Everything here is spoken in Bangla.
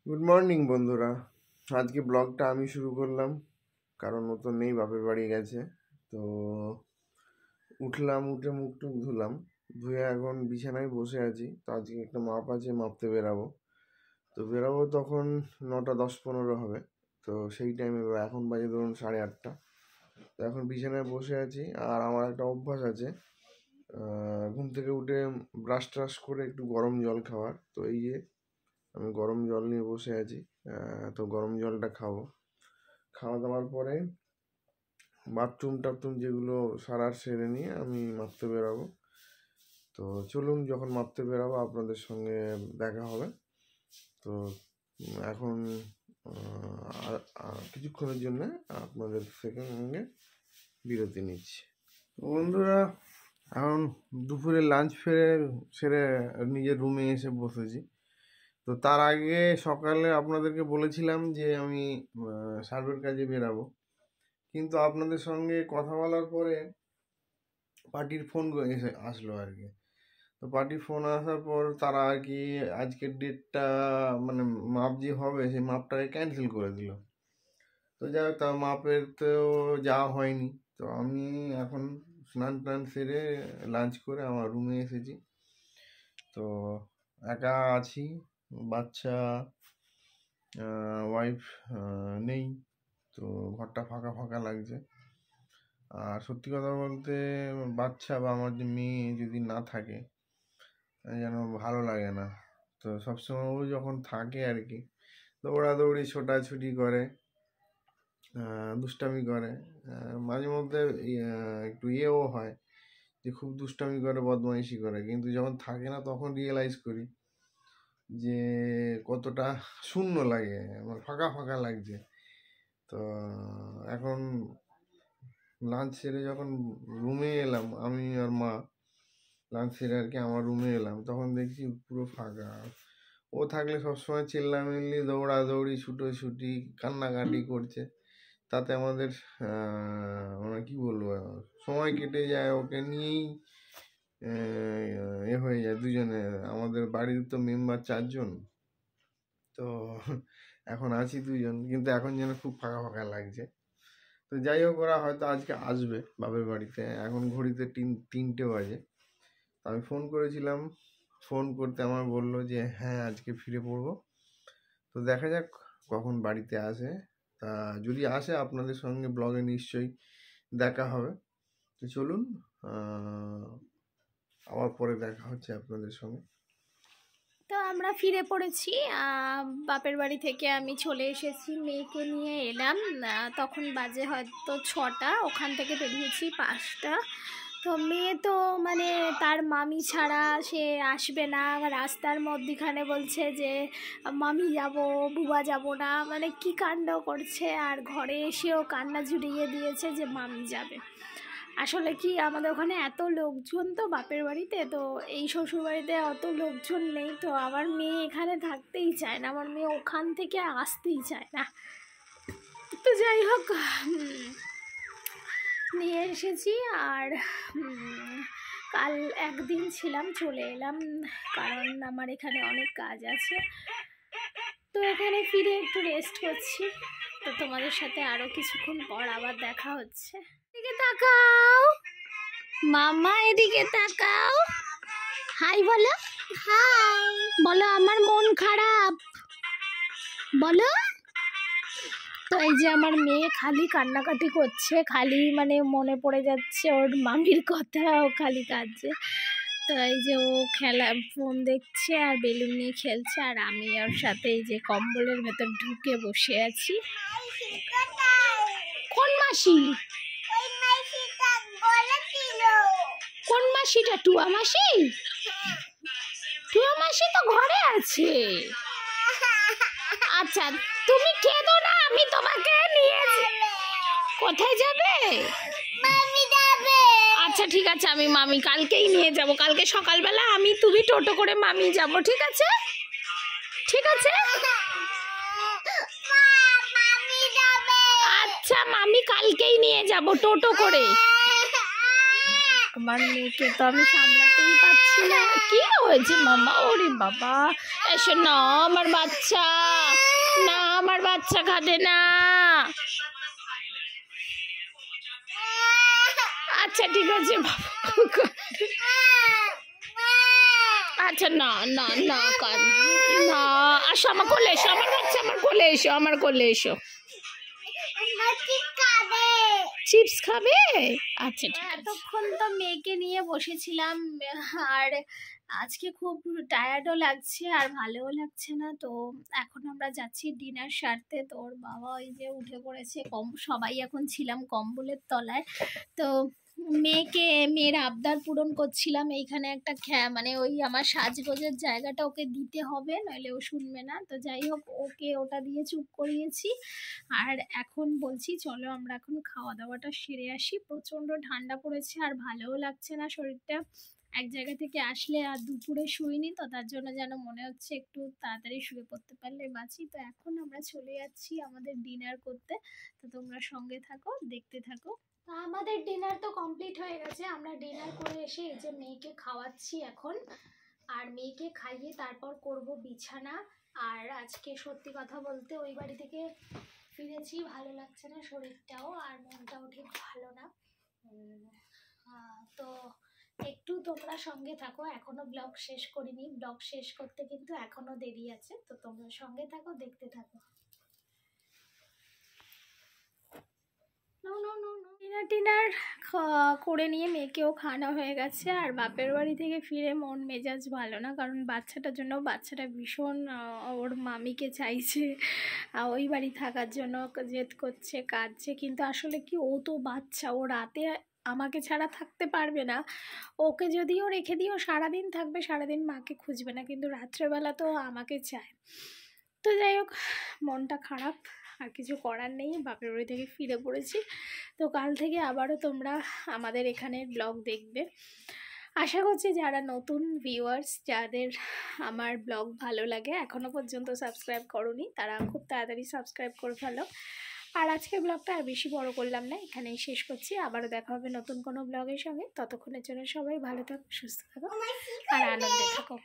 গুড মর্নিং বন্ধুরা। আজকে ব্লগটা আমি শুরু করলাম, কারণ ও তো নেই, বাপের বাড়ি গেছে। তো উঠলাম, উঠে মুখ টুক ধুলাম, ধুয়ে এখন বিছানায় বসে আছি। তো আজকে একটা মাপ আছে, মাপতে বেরাবো। তো বেরাবো তখন 9:10-15 হবে। তো সেই টাইমে এখন বাজে ধরুন 8:30। তো এখন বিছানায় বসে আছি। আর আমার একটা অভ্যাস আছে, ঘুম থেকে উঠে ব্রাশ ট্রাশ করে একটু গরম জল খাওয়ার। তো এই যে আমি গরম জল নিয়ে বসে আছি। তো গরম জলটা খাবো। খাওয়া দাওয়ার পরে বাথরুম টাথরুম যেগুলো সারার সেরে নিয়ে আমি মাপতে বেরাবো। তো চলুন, যখন মাপতে বেরাবো আপনাদের সঙ্গে দেখা হবে। তো এখন কিছুক্ষণের জন্য আপনাদের সঙ্গে বিরতি নিচ্ছি। বন্ধুরা, এখন দুপুরে লাঞ্চ সেরে নিজের রুমে এসে বসেছি। তো তার আগে সকালে আপনাদেরকে বলেছিলাম যে আমি সার্ভের কাজে বেরাবো, কিন্তু আপনাদের সঙ্গে কথা বলার পরে পার্টির ফোন এসে আসলো আর কি। তো পার্টির ফোন আসার পর তারা আর কি আজকের ডেটটা, মানে মাপ যে হবে সেই মাপটাকে ক্যান্সেল করে দিল। তো যাই হোক, তা মাপের তো যাওয়া হয়নি। তো আমি এখন স্নান টান সেরে লাঞ্চ করে আমার রুমে এসেছি। তো একা আছি, বাচ্চা ওয়াইফ নেই। তো ঘরটা ফাঁকা ফাঁকা লাগছে। আর সত্যি কথা বলতে, বাচ্চা বা আমার যে মেয়ে যদি না থাকে যেন ভালো লাগে না। তো সবসময় ও যখন থাকে আর কি, দৌড়াদৌড়ি ছোটাছুটি করে, দুষ্টামি করে, মাঝে মধ্যে একটু ইয়েও হয় যে খুব দুষ্টামি করে, বদমাইশি করে। কিন্তু যখন থাকে না তখন রিয়েলাইজ করি যে কতটা শূন্য লাগে, আমার ফাঁকা ফাঁকা লাগছে। তো এখন লাঞ্চ সেরে যখন রুমে এলাম, আমি আর মা লাঞ্চ সেরে আর কি আমার রুমে এলাম, তখন দেখছি পুরো ফাঁকা। ও থাকলে সবসময় চিল্লামিল্লি, দৌড়াদৌড়ি, ছুটোছুটি, কান্নাকাটি করছে। তাতে আমাদের মানে কি বলবো, সময় কেটে যায় ওকে নিয়েই। এ হয়ে যায় দুজনে। আমাদের বাড়ির তো মেম্বার 4 জন। তো এখন আছি 2 জন, কিন্তু এখন যেন খুব ফাঁকা ফাঁকা লাগছে। তো যাই হোক, ওরা হয়তো আজকে আসবে বাপের বাড়িতে। এখন ঘড়িতে 3টে বাজে। আমি ফোন করেছিলাম, ফোন করতে আমার বললো যে হ্যাঁ আজকে ফিরে পড়বো। তো দেখা যাক কখন বাড়িতে আসে। তা যদি আসে আপনাদের সঙ্গে ব্লগে নিশ্চয়ই দেখা হবে। তো চলুন, আবার পরে দেখা হচ্ছে আপনাদের সঙ্গে। তো আমরা ফিরে পড়েছি। বাপের বাড়ি থেকে আমি চলে এসেছি, মেয়েকে নিয়ে এলাম। তখন বাজে হয়তো 6টা, ওখান থেকে বেরিয়েছি 5টা। তো মেয়ে তো মানে তার মামি ছাড়া সে আসবে না। রাস্তার মধ্যিখানে বলছে যে মামি যাব, বুবা যাব না, মানে কি কাণ্ড করছে। আর ঘরে এসেও কান্না জুড়িয়ে দিয়েছে যে মামি যাবে। আসলে কি আমাদের ওখানে এত লোকজন তো বাপের বাড়িতে, তো এই শ্বশুর বাড়িতে অত লোকজন নেই। তো আমার মেয়ে এখানে থাকতেই চায় না, আমার মেয়ে ওখান থেকে আসতেই চায় না। তো যাই হোক, নিয়ে এসেছি। আর কাল একদিন ছিলাম, চলে এলাম, কারণ আমার এখানে অনেক কাজ আছে। তো এখানে ফিরে একটু রেস্ট করছি। তো তোমাদের সাথে আরও কিছুক্ষণ পর আবার দেখা হচ্ছে। এদিকে তাকাও মামা, এদিকে তাকাও, হাই বলো, হাই বলো, আমার মন খারাপ বলো। তো এই যে আমার মেয়ে খালি কান্নাকাটি করছে, খালি মানে মনে পড়ে যাচ্ছে ওর মামির কথা, ও খালি কাঁদছে। তো এই যে ও ফোন দেখছে আর বেলুন নিয়ে খেলছে, আর আমি ওর সাথে এই যে কম্বলের ভেতর ঢুকে বসে আছি। কোন মাসি? কোন মাসিটা? টুয়া মাসি? টুয়া মাসি তো ঘরে আছে। আচ্ছা তুমি কেঁদো না, আমি তোমাকে নিয়ে কোথায় যাবে? আচ্ছা ঠিক আছে, আমি মামি কালকেই নিয়ে যাব। কালকে সকালবেলা আমি তুমি টোটো করে মামি যাব, ঠিক আছে? ঠিক আছে, আচ্ছা মামি কালকেই নিয়ে যাব টোটো করে। আমার মেয়েকে তো আমি সামলাতেই পারছি না। কি হয়েছে মামা? ওরে বাবা, এসো না আমার বাচ্চা, না আমার বাচ্চা খাবে না। আচ্ছা ঠিক আছে আচ্ছা না না না কান না, আসো আমার কোলে এসো, আমার বাচ্চা আমার কোলে এসো, আমার কোলে এসো। চিপস খাবে? আচ্ছা ঠিক আছে। এতক্ষণ তো মেয়েকে নিয়ে বসেছিলাম, আর আজকে খুব টায়ার্ডও লাগছে আর ভালোও লাগছে না। তো এখন আমরা যাচ্ছি ডিনার সারতে। তো ওর বাবা ওই যে উঠে পড়েছে, সবাই এখন ছিলাম কম্বলের তলায়। তো মেয়ের আবদার পূরণ করছিলাম। এইখানে একটা মানে ওই আমার সাজগোজের জায়গাটা ওকে দিতে হবে, নইলে ও শুনবে না। তো যাই হোক, ওকে ওটা দিয়ে চুপ করিয়েছি। আর এখন বলছি চলো আমরা এখন খাওয়া দাওয়াটা সেরে আসি। প্রচণ্ড ঠান্ডা পড়েছে আর ভালোও লাগছে না শরীরটা। এক জায়গা থেকে আসলে আর দুপুরে শুইনি, তো তার জন্য যেন মনে হচ্ছে একটু তাড়াতাড়ি শুয়ে পড়তে পারলে বাঁচি। তো এখন আমরা চলে যাচ্ছি আমাদের ডিনার করতে। তো তোমরা সঙ্গে থাকো, দেখতে থাকো। তো আমাদের ডিনার তো কমপ্লিট হয়ে গেছে। আমরা ডিনার করে এসে এই যে মেয়েকে খাওয়াচ্ছি এখন, আর মেয়েকে খাইয়ে তারপর করব বিছানা। আর আজকে সত্যি কথা বলতে ওই বাড়ি থেকে ফিরেছি, ভালো লাগছে না শরীরটাও, আর মনটাও ঠিক ভালো না। তো একটু তোমরা সঙ্গে থাকো, এখনো ব্লগ শেষ করিনি, ব্লগ শেষ করতে কিন্তু এখনো দেরি আছে। তো তোমরা সঙ্গে থাকো, দেখতে থাকো। ডিনার করে নিয়ে মেয়েকেও খাওয়ানো হয়ে গেছে। আর বাপের বাড়ি থেকে ফিরে মন মেজাজ ভালো না, কারণ বাচ্চাটার জন্য, বাচ্চাটা ভীষণ ওর মামিকে চাইছে, ওই বাড়ি থাকার জন্য জেদ করছে, কাঁদছে। কিন্তু আসলে কি, ও তো বাচ্চা, ও রাতে আমাকে ছাড়া থাকতে পারবে না। ওকে যদিও রেখে দিও সারাদিন থাকবে, সারাদিন মাকে খুঁজবে না, কিন্তু রাত্রেবেলা তো আমাকে চায়। তো যাই হোক, মনটা খারাপ, আর কিছু করার নেই, বাপের বাড়ি থেকে ফিরে পড়েছি। তো কাল থেকে আবারও তোমরা আমাদের এখানের ব্লগ দেখবে। আশা করছি যারা নতুন ভিউয়ার্স, যাদের আমার ব্লগ ভালো লাগে, এখনও পর্যন্ত সাবস্ক্রাইব করোনি, তারা খুব তাড়াতাড়ি সাবস্ক্রাইব করে ফেলো। আর আজকের ব্লগটা আর বেশি বড় করলাম না, এখানেই শেষ করছি। আবারও দেখা হবে নতুন কোনো ব্লগের সঙ্গে। ততক্ষণের জন্য সবাই ভালো থাকো, সুস্থ থাকো আর আনন্দে থাকো।